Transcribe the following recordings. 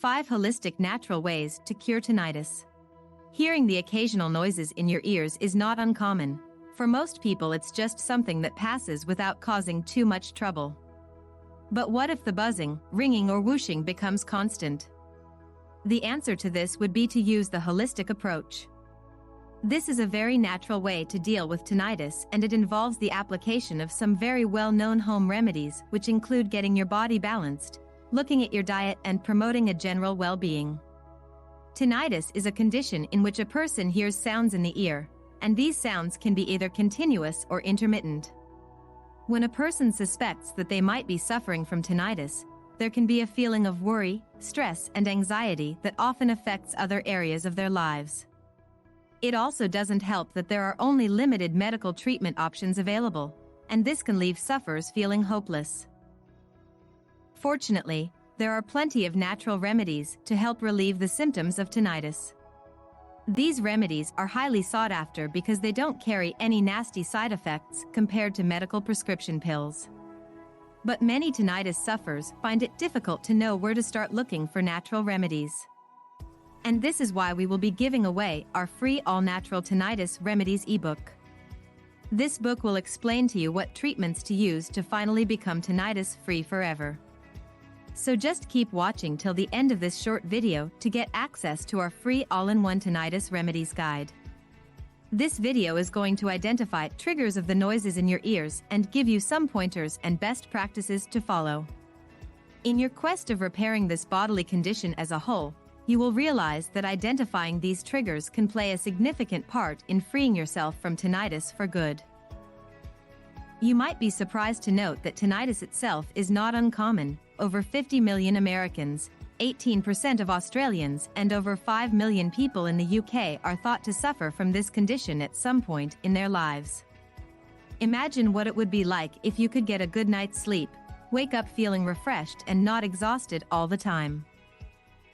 5 holistic natural ways to cure tinnitus. Hearing the occasional noises in your ears is not uncommon. For most people, it's just something that passes without causing too much trouble. But what if the buzzing, ringing, or whooshing becomes constant? The answer to this would be to use the holistic approach. This is a very natural way to deal with tinnitus, and it involves the application of some very well-known home remedies, which include getting your body balanced, looking at your diet, and promoting a general well-being. Tinnitus is a condition in which a person hears sounds in the ear, and these sounds can be either continuous or intermittent. When a person suspects that they might be suffering from tinnitus, there can be a feeling of worry, stress, and anxiety that often affects other areas of their lives. It also doesn't help that there are only limited medical treatment options available, and this can leave sufferers feeling hopeless. Fortunately, there are plenty of natural remedies to help relieve the symptoms of tinnitus. These remedies are highly sought after because they don't carry any nasty side effects compared to medical prescription pills. But many tinnitus sufferers find it difficult to know where to start looking for natural remedies. And this is why we will be giving away our free all-natural tinnitus remedies ebook. This book will explain to you what treatments to use to finally become tinnitus-free forever. So just keep watching till the end of this short video to get access to our free all-in-one tinnitus remedies guide. This video is going to identify triggers of the noises in your ears and give you some pointers and best practices to follow. In your quest of repairing this bodily condition as a whole, you will realize that identifying these triggers can play a significant part in freeing yourself from tinnitus for good. You might be surprised to note that tinnitus itself is not uncommon. Over 50 million Americans, 18% of Australians, and over 5 million people in the UK are thought to suffer from this condition at some point in their lives. Imagine what it would be like if you could get a good night's sleep, wake up feeling refreshed and not exhausted all the time.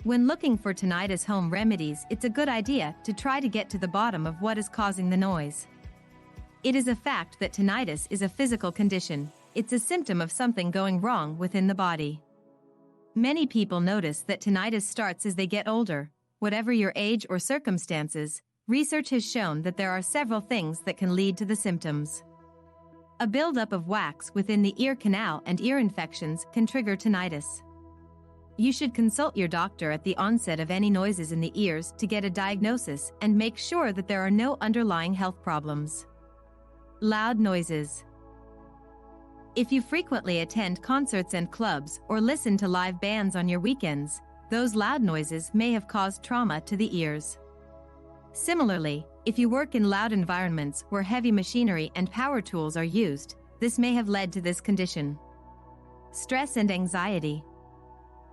When looking for tinnitus home remedies, it's a good idea to try to get to the bottom of what is causing the noise. It is a fact that tinnitus is a physical condition. It's a symptom of something going wrong within the body. Many people notice that tinnitus starts as they get older. Whatever your age or circumstances, research has shown that there are several things that can lead to the symptoms. A buildup of wax within the ear canal and ear infections can trigger tinnitus. You should consult your doctor at the onset of any noises in the ears to get a diagnosis and make sure that there are no underlying health problems. Loud noises. If you frequently attend concerts and clubs or listen to live bands on your weekends, those loud noises may have caused trauma to the ears. Similarly, if you work in loud environments where heavy machinery and power tools are used, this may have led to this condition. Stress and anxiety.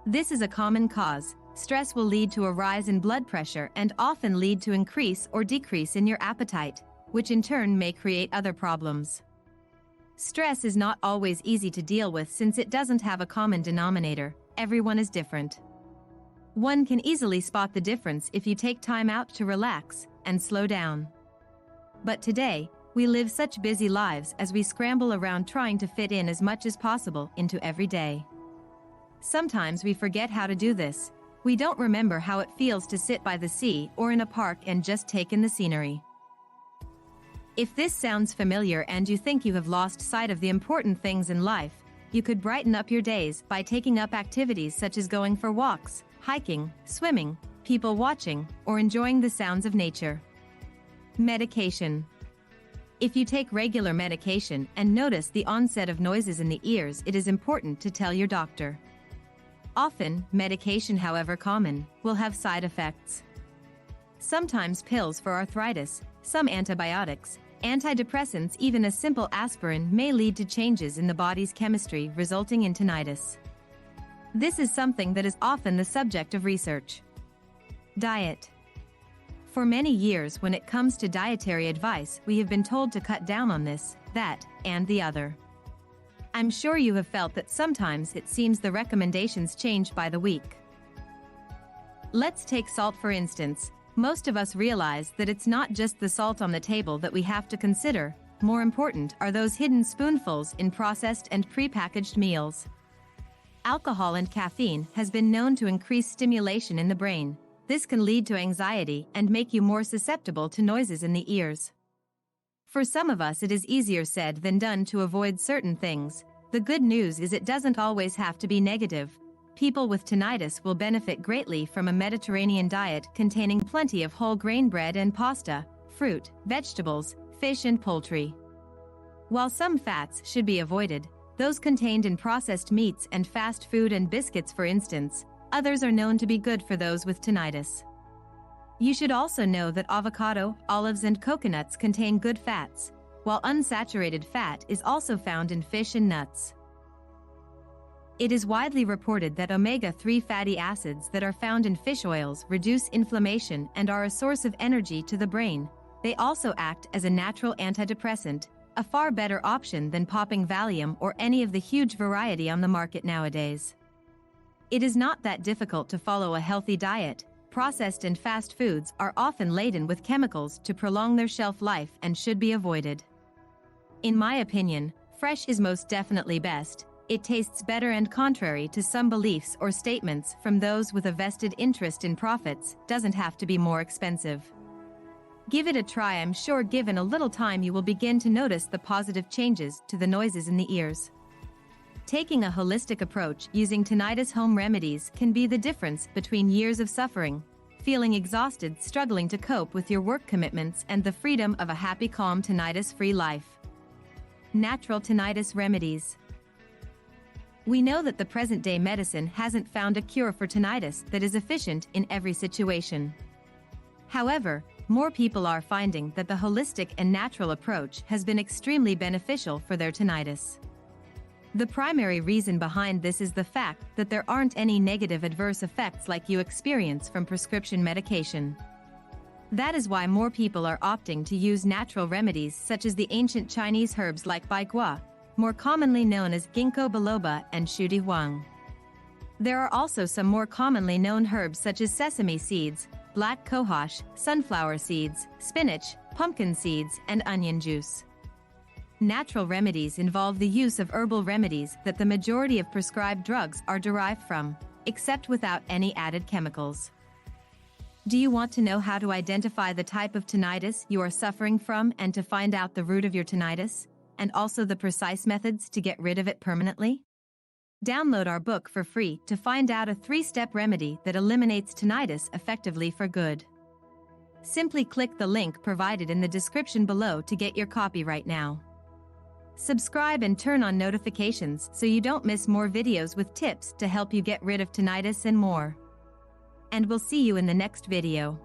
This is a common cause. Stress will lead to a rise in blood pressure and often lead to increase or decrease in your appetite, which in turn may create other problems. Stress is not always easy to deal with since it doesn't have a common denominator. Everyone is different. One can easily spot the difference if you take time out to relax and slow down. But today, we live such busy lives as we scramble around trying to fit in as much as possible into every day. Sometimes we forget how to do this. We don't remember how it feels to sit by the sea or in a park and just take in the scenery. If this sounds familiar and you think you have lost sight of the important things in life, you could brighten up your days by taking up activities such as going for walks, hiking, swimming, people watching, or enjoying the sounds of nature. Medication. If you take regular medication and notice the onset of noises in the ears, it is important to tell your doctor. Often, medication, however common, will have side effects. Sometimes pills for arthritis, some antibiotics, antidepressants, even a simple aspirin may lead to changes in the body's chemistry resulting in tinnitus. This is something that is often the subject of research. Diet. For many years, when it comes to dietary advice, we have been told to cut down on this, that, and the other. I'm sure you have felt that sometimes it seems the recommendations change by the week. Let's take salt for instance. Most of us realize that it's not just the salt on the table that we have to consider. More important are those hidden spoonfuls in processed and prepackaged meals. Alcohol and caffeine has been known to increase stimulation in the brain. This can lead to anxiety and make you more susceptible to noises in the ears. For some of us, it is easier said than done to avoid certain things. The good news is it doesn't always have to be negative. People with tinnitus will benefit greatly from a Mediterranean diet containing plenty of whole grain bread and pasta, fruit, vegetables, fish and poultry. While some fats should be avoided, those contained in processed meats and fast food and biscuits for instance, others are known to be good for those with tinnitus. You should also know that avocado, olives and coconuts contain good fats, while unsaturated fat is also found in fish and nuts. It is widely reported that omega-3 fatty acids that are found in fish oils reduce inflammation and are a source of energy to the brain. They also act as a natural antidepressant, a far better option than popping Valium or any of the huge variety on the market nowadays. It is not that difficult to follow a healthy diet. Processed and fast foods are often laden with chemicals to prolong their shelf life and should be avoided. In my opinion, fresh is most definitely best. It tastes better and contrary to some beliefs or statements from those with a vested interest in profits, doesn't have to be more expensive. Give it a try. I'm sure given a little time you will begin to notice the positive changes to the noises in the ears. Taking a holistic approach using tinnitus home remedies can be the difference between years of suffering, feeling exhausted, struggling to cope with your work commitments, and the freedom of a happy, calm, tinnitus-free life. Natural tinnitus remedies. We know that the present-day medicine hasn't found a cure for tinnitus that is efficient in every situation. However, more people are finding that the holistic and natural approach has been extremely beneficial for their tinnitus. The primary reason behind this is the fact that there aren't any negative adverse effects like you experience from prescription medication. That is why more people are opting to use natural remedies such as the ancient Chinese herbs like baigua, more commonly known as ginkgo biloba and shudi huang. There are also some more commonly known herbs such as sesame seeds, black cohosh, sunflower seeds, spinach, pumpkin seeds, and onion juice. Natural remedies involve the use of herbal remedies that the majority of prescribed drugs are derived from, except without any added chemicals. Do you want to know how to identify the type of tinnitus you are suffering from and to find out the root of your tinnitus, and also the precise methods to get rid of it permanently? Download our book for free to find out a 3-step remedy that eliminates tinnitus effectively for good. Simply click the link provided in the description below to get your copy right now. Subscribe and turn on notifications so you don't miss more videos with tips to help you get rid of tinnitus and more. And we'll see you in the next video.